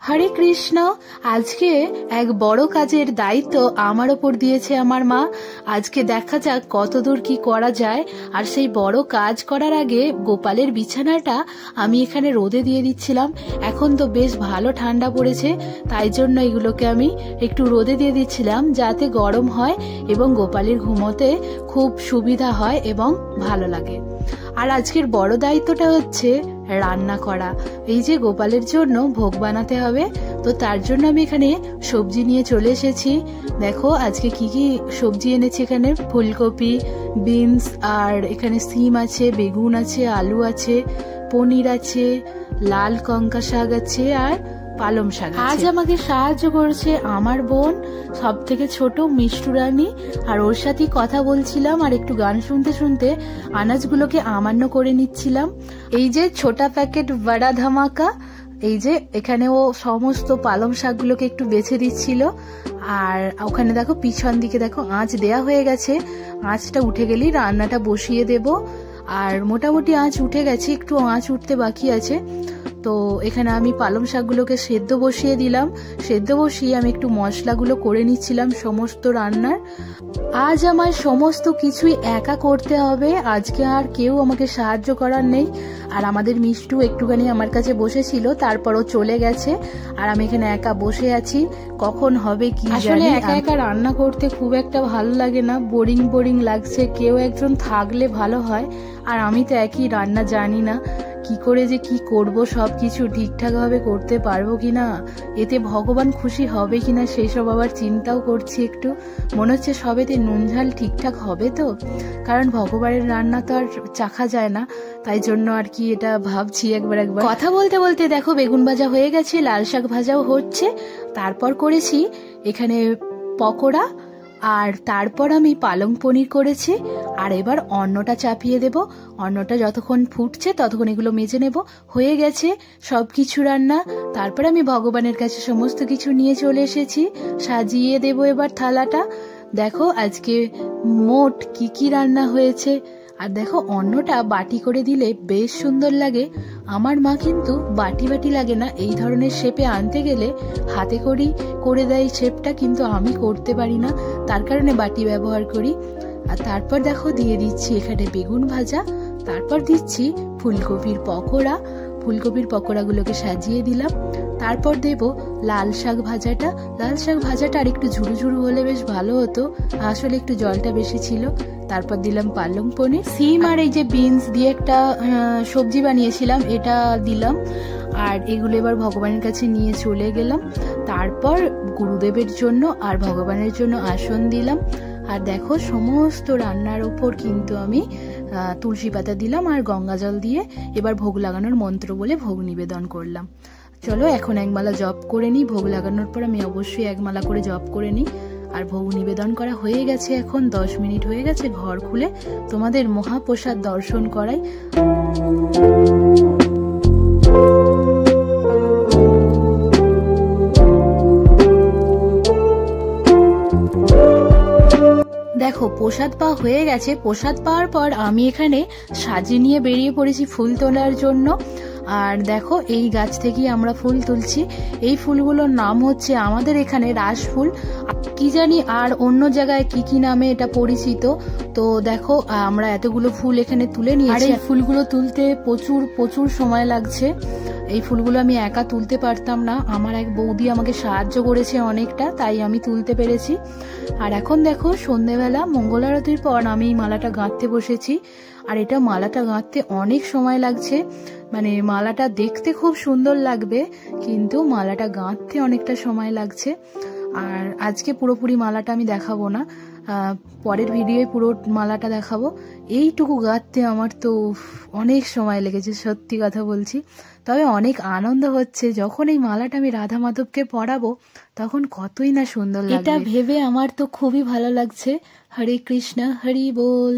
হরে কৃষ্ণ। আজকে এক বড় কাজের দায়িত্ব আমার ওপর দিয়েছে আমার মা। আজকে দেখা যাক কতদূর কি করা যায়। আর সেই বড় কাজ করার আগে গোপালের বিছানাটা আমি এখানে রোদে দিয়ে দিচ্ছিলাম। এখন তো বেশ ভালো ঠান্ডা পড়েছে, তাই জন্য এগুলোকে আমি একটু রোদে দিয়ে দিচ্ছিলাম যাতে গরম হয় এবং গোপালের ঘুমোতে খুব সুবিধা হয় এবং ভালো লাগে। আর আজকের বড় দায়িত্বটা হচ্ছে রান্না করা। এই যে গোপালের জন্য ভোগ বানাতে হবে, তো তার জন্য আমি এখানে সবজি নিয়ে চলে এসেছি। দেখো আজকে কি কি সবজি এনেছি। এখানে ফুলকপি, বিনস, আর এখানে সিম আছে, বেগুন আছে, আলু আছে, পনির আছে, লাল লঙ্কা শাক আছে, আর পালং শাক। আজ আমাকে সাহায্য করেছে আমার বোন, সব থেকে ছোট মিষ্টু রানী। আর ওর সাথে কথা বলছিলাম আর একটু গান শুনতে শুনতে আনাজগুলোকে আমান্য করে নিচ্ছিলাম। এই যে ছোটা প্যাকেট বড়া ধামাকা, এই যে এখানে ও সমস্ত পালং শাকগুলোকে একটু বেছে দিচ্ছিল। আর ওখানে দেখো পিছন দিকে দেখো আঁচ দেয়া হয়ে গেছে। আঁচটা উঠে গেলেই রান্নাটা বসিয়ে দেব। আর মোটামুটি আঁচ উঠে গেছে, একটু আঁচ উঠতে বাকি আছে। তো এখানে আমি পালং শাকগুলোকে সেদ্ধ বসিয়ে দিলাম। সেদ্ধ বসিয়ে আমি একটু মশলাগুলো করে নিচ্ছিলাম সমস্ত রান্নার। আজ আমার সমস্ত কিছুই একা করতে হবে। আজকে আর কেউ আমাকে সাহায্য করার নেই। আর আমাদের মিষ্টু একটুখানি আমার কাছে বসেছিল, তারপরও চলে গেছে। আর আমি এখানে একা বসে আছি, কখন হবে কি জানি। আসলে একা একা রান্না করতে খুব একটা ভালো লাগে না, বোরিং বোরিং লাগছে। কেউ একজন থাকলে ভালো হয়। আর আমি তো একই রান্না জানি না, কি করে যে কি করব, সবকিছু ঠিকঠাক ভাবে করতে পারবো কিনা, এতে ভগবান খুশি হবে কিনা সেই সব আবার চিন্তাও করছি একটু। মনে হচ্ছে সবেতে নুন ঝাল ঠিকঠাক হবে তো, কারণ ভগবানের রান্না তো আর চাখা যায় না, তাই জন্য আর কি এটা ভাবছি একবার। কথা বলতে বলতে দেখো বেগুন ভাজা হয়ে গেছে, লাল শাক ভাজাও হচ্ছে। তারপর করেছি এখানে পকোড়া, আর তারপর আমি পালং পনির করেছি। আর এবার অন্নটা চাপিয়ে দেব। অন্নটা যতক্ষণ ফুটছে ততক্ষণ এগুলো মেজে নেব। হয়ে গেছে সব কিছু রান্না। তারপর আমি ভগবানের কাছে সমস্ত কিছু নিয়ে চলে এসেছি, সাজিয়ে দেব এবার থালাটা। দেখো আজকে মোট কি কি রান্না হয়েছে। আর দেখো অন্নটা বাটি করে দিলে বেশ সুন্দর লাগে। আমার মা কিন্তু বাটি বাটি লাগে না, এই ধরনের শেপে আনতে গেলে হাতে করেই করে দেয় শেপটা, কিন্তু আমি করতে পারি না, তার কারণে বাটি ব্যবহার করি। আর তারপর দেখো দিয়ে দিচ্ছি এখানে বেগুন ভাজা, তারপর দিচ্ছি ফুলকপির পকোড়া। ফুলকপির পকোড়াগুলোকে সাজিয়ে দিলাম। তারপর দেব লাল শাক ভাজাটা। লাল শাক ভাজাটা আর একটু ঝুরু ঝুরু হলে বেশ ভালো হতো, আসলে একটু জলটা বেশি ছিল। তারপর দিলাম পালং পনির, সিম আর এই যে বিনস দিয়ে একটা সবজি বানিয়েছিলাম, এটা দিলাম। আর এগুলো এবার ভগবানের কাছে নিয়ে চলে গেলাম। তারপর গুরুদেবের জন্য আর ভগবানের জন্য আসন দিলাম। আর দেখো সমস্ত রান্নার উপর কিন্তু আমি তুলসী পাতা দিলাম আর গঙ্গা জল দিয়ে এবার ভোগ লাগানোর মন্ত্র বলে ভোগ নিবেদন করলাম। চলো এখন একমালা জপ করে নিই। ভোগ লাগানোর পর আমি অবশ্যই একমালা করে জপ করে নিই। আর ভোগ নিবেদন করা হয়ে গেছে, এখন 10 মিনিট হয়ে গেছে ঘর খুলে তোমাদের মহাপ্রসাদ দর্শন করাই। দেখো প্রসাদ পাওয়া হয়ে গেছে। প্রসাদ পাওয়ার পর আমি এখানে সাজিয়ে নিয়ে বেরিয়ে পড়েছি ফুল তোলার জন্য। আর দেখো এই গাছ থেকেই আমরা ফুল তুলছি। এই ফুলগুলোর নাম হচ্ছে আমাদের এখানে রাস ফুল, কি জানি আর অন্য জায়গায় কি কি নামে এটা পরিচিত। তো দেখো আমরা এতগুলো ফুল এখানে তুলে নিয়েছি। আর এই ফুলগুলো তুলতে প্রচুর প্রচুর সময় লাগছে। এই ফুলগুলো আমি একা তুলতে পারতাম না, আমার এক বৌদি আমাকে সাহায্য করেছে অনেকটা, তাই আমি তুলতে পেরেছি। আর এখন দেখো সন্ধেবেলা মঙ্গল আরতির পর আমি এই মালাটা গাঁথতে বসেছি। আর এটা মালাটা গাঁথতে অনেক সময় লাগছে, মানে মালাটা দেখতে খুব সুন্দর লাগবে, কিন্তু মালাটা গাঁথতে অনেকটা সময় লাগছে। আর আজকে পুরোপুরি মালাটা আমি দেখাবো না, পরের ভিডিওয় পুরো মালাটা দেখাবো। এইটুকু গাঁথতে আমার তো অনেক সময় লেগেছে, সত্যি কথা বলছি। তবে অনেক আনন্দ হচ্ছে, যখন এই মালাটা আমি রাধা মাধবকে পরাবো তখন কতই না সুন্দর লাগবে, এটা ভেবে আমার তো খুবই ভালো লাগছে। হরে কৃষ্ণ, হরি বল।